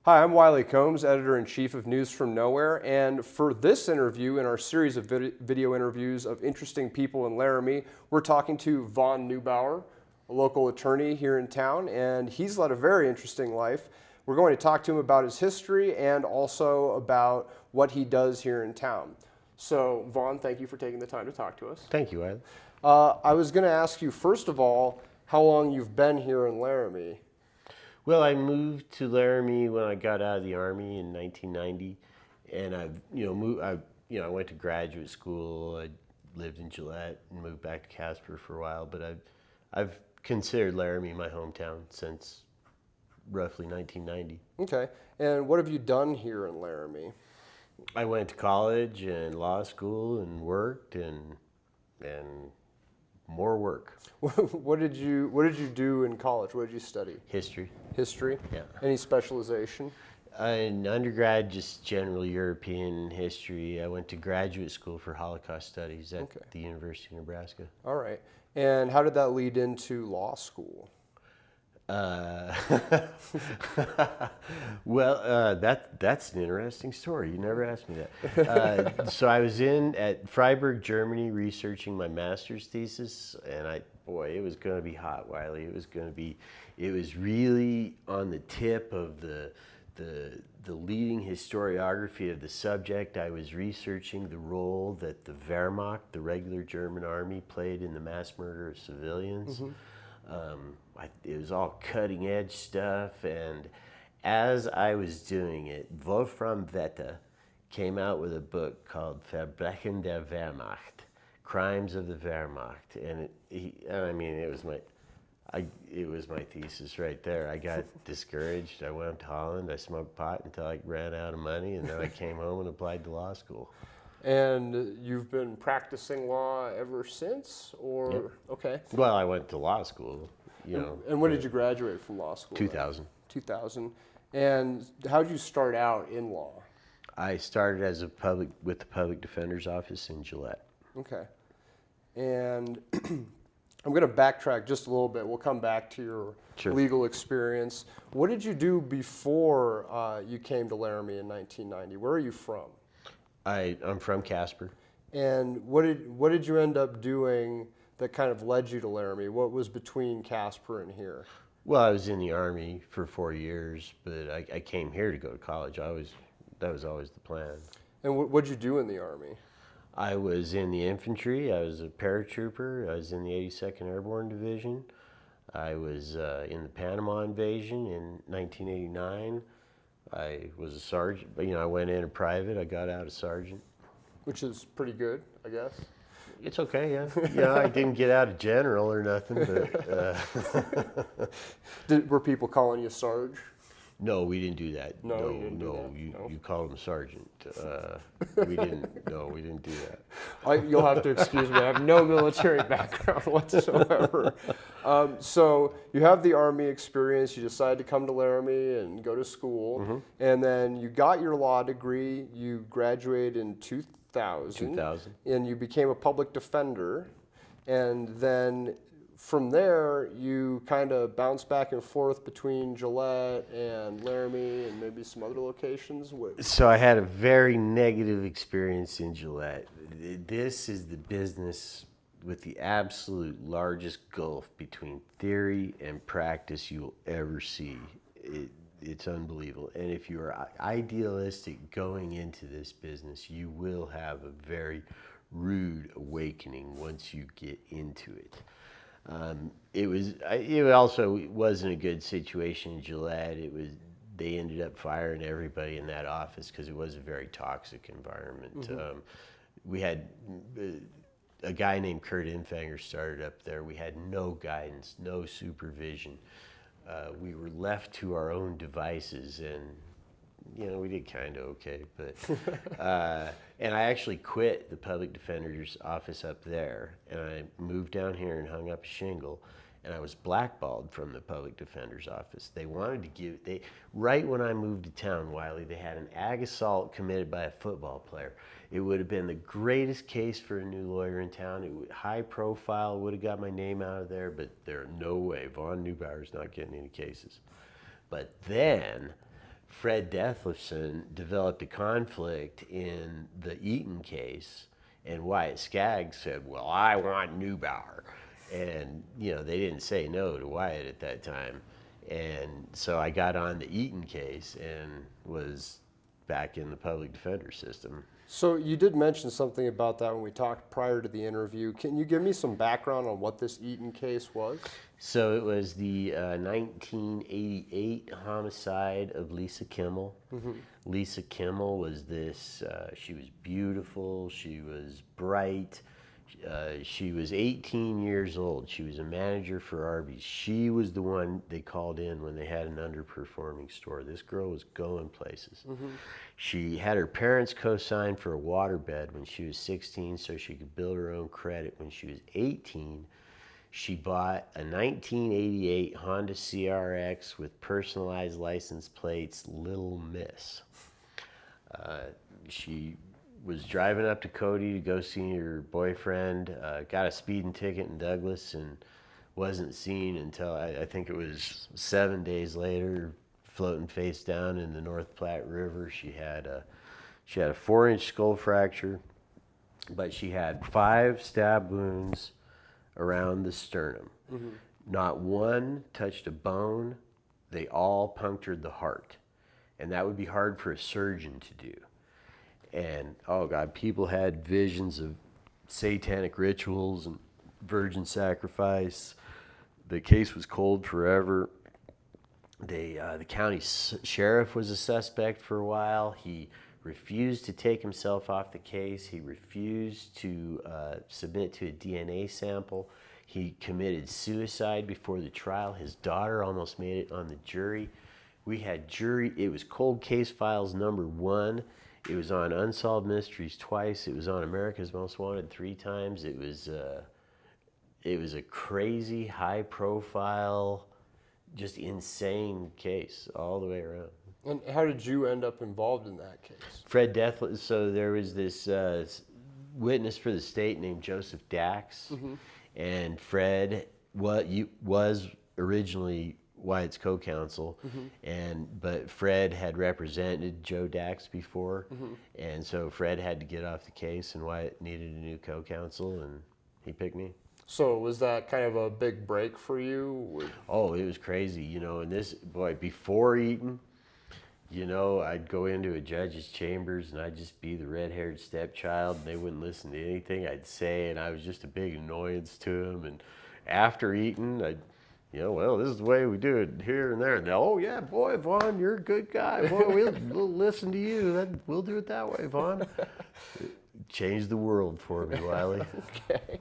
Hi, I'm Wiley Combs, Editor-in-Chief of News from Nowhere, and for this interview in our series of video interviews of interesting people in Laramie, we're talking to Vaughn Neubauer, a local attorney here in town, and he's led a very interesting life. We're going to talk to him about his history and also about what he does here in town. So, Vaughn, thank you for taking the time to talk to us. Thank you, Wiley. I was going to ask you, first of all, how long you've been here in Laramie. Well, I moved to Laramie when I got out of the Army in 1990, and I went to graduate school. I lived in Gillette and moved back to Casper for a while, but I've considered Laramie my hometown since roughly 1990. Okay, and what have you done here in Laramie? I went to college and law school and worked and more work. What did you do in college? What did you study? History. History? Yeah. Any specialization? In undergrad, just general European history. I went to graduate school for Holocaust studies at the University of Nebraska. All right. And how did that lead into law school? Well, that's an interesting story. You never asked me that. So I was at Freiburg, Germany, researching my master's thesis, and it was going to be hot, Wiley. It was really on the tip of the leading historiography of the subject. I was researching the role that the Wehrmacht, the regular German army, played in the mass murder of civilians. It was all cutting edge stuff, and as I was doing it, Wolfram Wette came out with a book called Verbrechen der Wehrmacht, Crimes of the Wehrmacht, and it was my thesis right there. I got discouraged. I went to Holland. I smoked pot until I ran out of money, and then I came home and applied to law school. And you've been practicing law ever since, or? Yep. Okay. Well, I went to law school, And when did you graduate from law school? 2000. 2000. And how did you start out in law? I started with the Public Defender's Office in Gillette. Okay. And I'm going to backtrack just a little bit. We'll come back to your legal experience. What did you do before you came to Laramie in 1990? Where are you from? I'm from Casper. And what did you end up doing that kind of led you to Laramie? What was between Casper and here? Well, I was in the Army for 4 years, but I came here to go to college. That was always the plan. And what did you do in the Army? I was in the infantry. I was a paratrooper. I was in the 82nd Airborne Division. I was in the Panama Invasion in 1989. I was a sergeant. I went in a private. I got out a sergeant. Which is pretty good, I guess. It's okay, yeah. I didn't get out a general or nothing, but... Were people calling you Sarge? No, we didn't do that. No, you called him Sergeant. We didn't do that. You'll have to excuse me. I have no military background whatsoever. So you have the Army experience. You decided to come to Laramie and go to school. And then you got your law degree. You graduated in 2000. And you became a public defender. And then from there, you kind of bounced back and forth between Gillette and Laramie and maybe some other locations. So I had a very negative experience in Gillette. This is the business with the absolute largest gulf between theory and practice you'll ever see. It's unbelievable. And if you are idealistic going into this business, you will have a very rude awakening once you get into it. It also wasn't a good situation in Gillette. They ended up firing everybody in that office because it was a very toxic environment. We had a guy named Kurt Infanger started up there. We had no guidance, no supervision. We were left to our own devices, and we did kind of okay, but and I actually quit the Public Defender's Office up there, and I moved down here and hung up a shingle, and I was blackballed from the Public Defender's Office. They wanted to right when I moved to town, Wiley, they had an ag assault committed by a football player. It would have been the greatest case for a new lawyer in town. High profile, would have got my name out of there, but no way. Vaughn Neubauer's not getting any cases. But then Fred Dethlefsen developed a conflict in the Eaton case, and Wyatt Skaggs said, well, I want Neubauer. And, you know, they didn't say no to Wyatt at that time. And so I got on the Eaton case and was back in the public defender system. So you did mention something about that when we talked prior to the interview. Can you give me some background on what this Eaton case was? So it was the 1988 homicide of Lisa Kimmell. Lisa Kimmell was this, she was beautiful, she was bright, she was 18 years old. She was a manager for Arby's. She was the one they called in when they had an underperforming store. This girl was going places. She had her parents co-sign for a waterbed when she was 16 so she could build her own credit. When she was 18, she bought a 1988 Honda CRX with personalized license plates, Little Miss. She was driving up to Cody to go see her boyfriend, got a speeding ticket in Douglas, and wasn't seen until I think it was 7 days later, floating face down in the North Platte River. She had a 4-inch skull fracture, but she had 5 stab wounds around the sternum. Not one touched a bone. They all punctured the heart, and that would be hard for a surgeon to do. And oh God, people had visions of satanic rituals and virgin sacrifice. The case was cold forever. The county sheriff was a suspect for a while. He refused to take himself off the case. He refused to submit to a DNA sample. He committed suicide before the trial. His daughter almost made it on the jury. We had jury, it was Cold Case Files #1. It was on Unsolved Mysteries twice. It was on America's Most Wanted 3 times. It was a crazy, high-profile, just insane case all the way around. And how did you end up involved in that case? Fred Dethlefsen. So there was this witness for the state named Joseph Dax, and Fred was originally Wyatt's co-counsel, but Fred had represented Joe Dax before, and so Fred had to get off the case, and Wyatt needed a new co-counsel, and he picked me. So was that kind of a big break for you? Oh, it was crazy, you know, and this, boy, before Eaton, you know, I'd go into a judge's chambers and I'd just be the red-haired stepchild, and they wouldn't listen to anything I'd say, and I was just a big annoyance to them. And after Eaton, I'd, you know, well, this is the way we do it here and there. And oh, yeah, boy, Vaughn, you're a good guy. Boy, we'll listen to you. We'll do it that way, Vaughn. It changed the world for me, Wiley. Okay.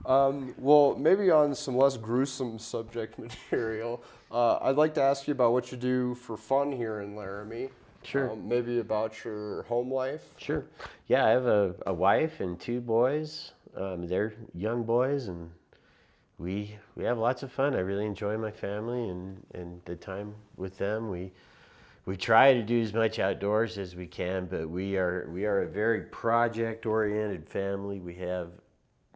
Well, maybe on some less gruesome subject material, I'd like to ask you about what you do for fun here in Laramie. Sure. Maybe about your home life. Sure. Yeah, I have a wife and 2 boys. They're young boys, and we have lots of fun. I really enjoy my family and the time with them. We try to do as much outdoors as we can, but we are a very project-oriented family. We have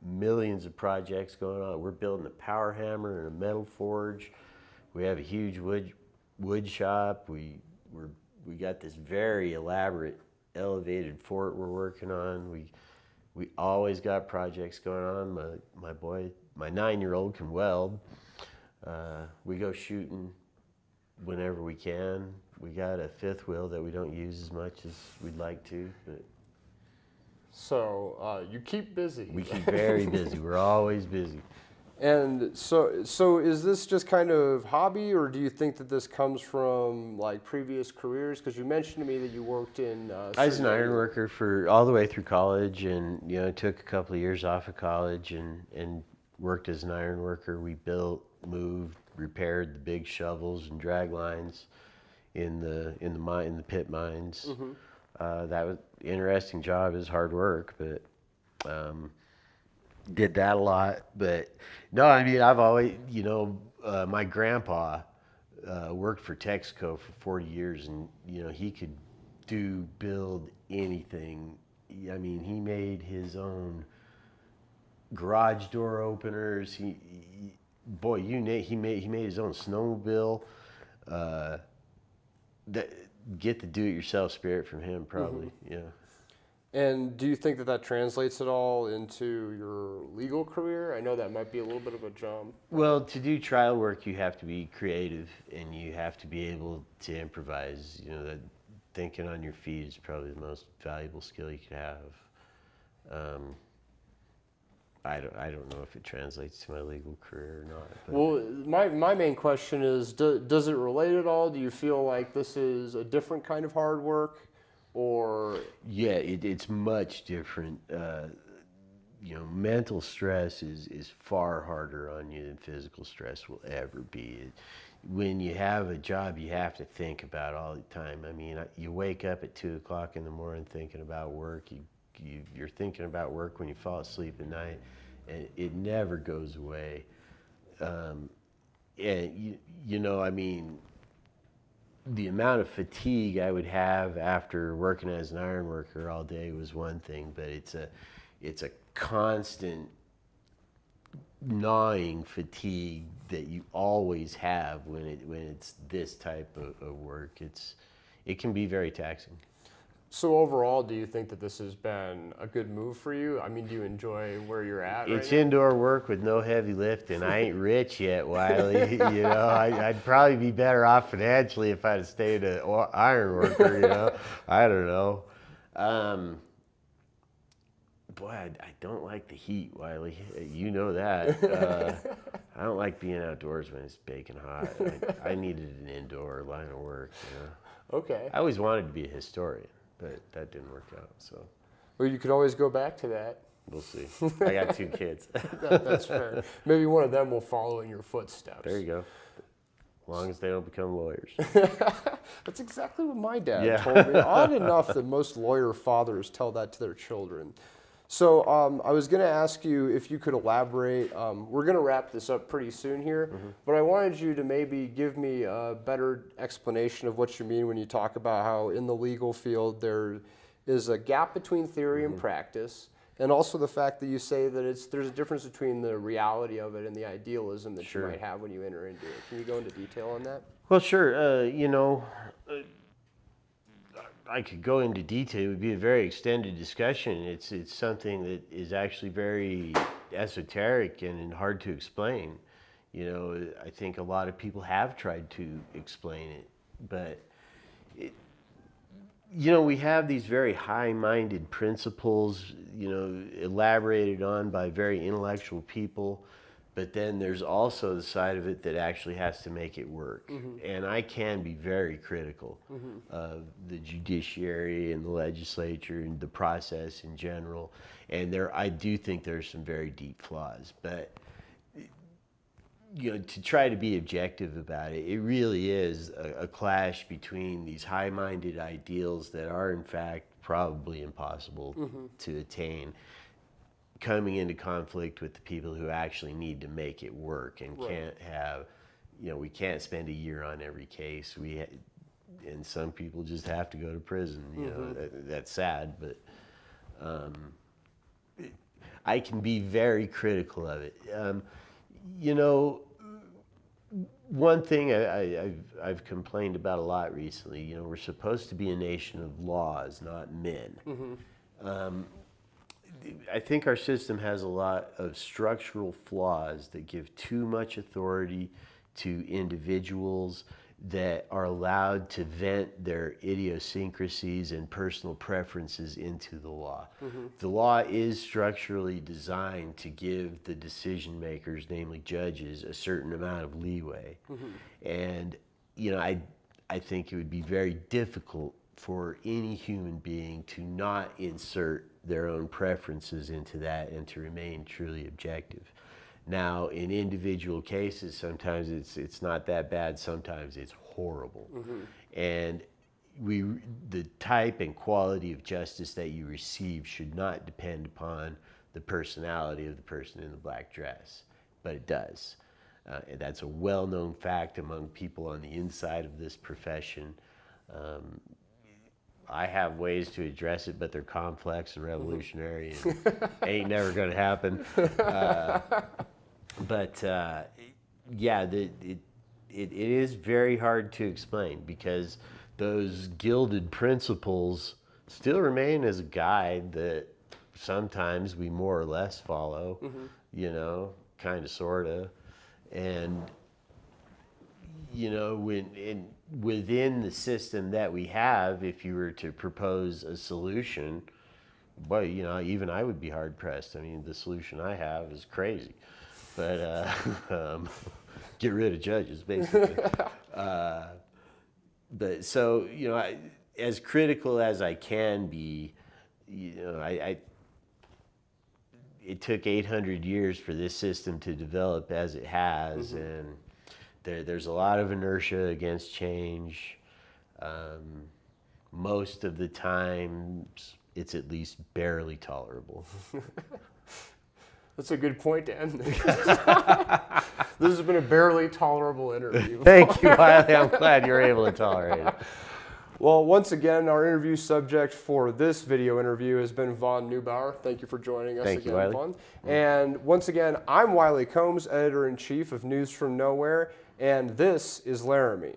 millions of projects going on. We're building a power hammer and a metal forge. We have a huge wood shop. We got this very elaborate elevated fort we're working on. We always got projects going on. My 9-year-old can weld. We go shooting whenever we can. We got a 5th wheel that we don't use as much as we'd like to, but so you keep busy. we keep very busy. We're always busy. And so is this just kind of hobby, or do you think that this comes from like previous careers? Because you mentioned to me that you worked in. I was an iron worker for all the way through college, and you know, took a couple of years off of college and worked as an iron worker. We built, moved, repaired the big shovels and drag lines in the pit mines. That was an interesting job. It was hard work, but did that a lot. But no, I mean, I've always, you know, my grandpa worked for Texaco for 40 years, and you know, he could build anything. I mean, he made his own garage door openers. He made his own snowmobile. get the do-it-yourself spirit from him, probably. Yeah. And do you think that that translates at all into your legal career? I know that might be a little bit of a jump. Well, to do trial work, you have to be creative and you have to be able to improvise. You know, that thinking on your feet is probably the most valuable skill you could have. I don't know if it translates to my legal career or not. But. Well, my main question is, does it relate at all? Do you feel like this is a different kind of hard work? Or yeah, it's much different. You know, mental stress is far harder on you than physical stress will ever be. When you have a job, you have to think about all the time. I mean, you wake up at 2 o'clock in the morning thinking about work. You're thinking about work when you fall asleep at night, and it never goes away. And you know, I mean, the amount of fatigue I would have after working as an iron worker all day was one thing, but it's a constant gnawing fatigue that you always have when it's this type of work. It can be very taxing. so overall, do you think that this has been a good move for you? I mean, do you enjoy where you're at It's right now? indoor work with no heavy lifting. I ain't rich yet, Wiley. You know, I'd probably be better off financially if I'd have stayed an iron worker, you know. I don't know. Boy, I don't like the heat, Wiley. You know that. I don't like being outdoors when it's baking hot. I needed an indoor line of work, you know. Okay. I always wanted to be a historian, but that didn't work out, so Well, you could always go back to that. we'll see. I got 2 kids. That's fair. Maybe one of them will follow in your footsteps. There you go. As long as they don't become lawyers. That's exactly what my dad Yeah. told me. Odd enough that most lawyer fathers tell that to their children. So I was going to ask you if you could elaborate. We're going to wrap this up pretty soon here, but I wanted you to maybe give me a better explanation of what you mean when you talk about how in the legal field there is a gap between theory and practice, and also the fact that you say that there's a difference between the reality of it and the idealism that you might have when you enter into it. Can you go into detail on that? Well, sure. You know, I could go into detail. It would be a very extended discussion. It's something that is actually very esoteric and hard to explain. You know, I think a lot of people have tried to explain it, but you know, we have these very high-minded principles, you know, elaborated on by very intellectual people, but then there's also the side of it that actually has to make it work. And I can be very critical of the judiciary and the legislature and the process in general. And I do think there's some very deep flaws, but you know, to try to be objective about it, it really is a clash between these high-minded ideals that are in fact probably impossible to attain, coming into conflict with the people who actually need to make it work and can't have, you know, we can't spend a year on every case. And some people just have to go to prison. You know, that's sad, but I can be very critical of it. You know, one thing I've complained about a lot recently, you know, we're supposed to be a nation of laws, not men. I think our system has a lot of structural flaws that give too much authority to individuals that are allowed to vent their idiosyncrasies and personal preferences into the law. The law is structurally designed to give the decision makers, namely judges, a certain amount of leeway. And, you know, I think it would be very difficult for any human being to not insert their own preferences into that and to remain truly objective. Now, in individual cases, sometimes it's not that bad, sometimes it's horrible. And the type and quality of justice that you receive should not depend upon the personality of the person in the black dress, but it does. And that's a well-known fact among people on the inside of this profession. I have ways to address it, but they're complex and revolutionary and ain't never going to happen. But yeah, it is very hard to explain because those gilded principles still remain as a guide that sometimes we more or less follow, you know, kind of, sort of. And, you know, within the system that we have, if you were to propose a solution, boy, you know, even I would be hard pressed. I mean, the solution I have is crazy, but get rid of judges, basically. But so, you know, as critical as I can be, you know, it took 800 years for this system to develop as it has, and there's a lot of inertia against change. Most of the times, it's at least barely tolerable. That's a good point to end this. This has been a barely tolerable interview. Thank you, Wiley. I'm glad you're able to tolerate it. Well, once again, our interview subject for this video interview has been Vaughn Neubauer. Thank you for joining us Thank again, you, Wiley. Vaughn. And once again, I'm Wiley Combs, Editor-in-Chief of News from Nowhere, and this is Laramie.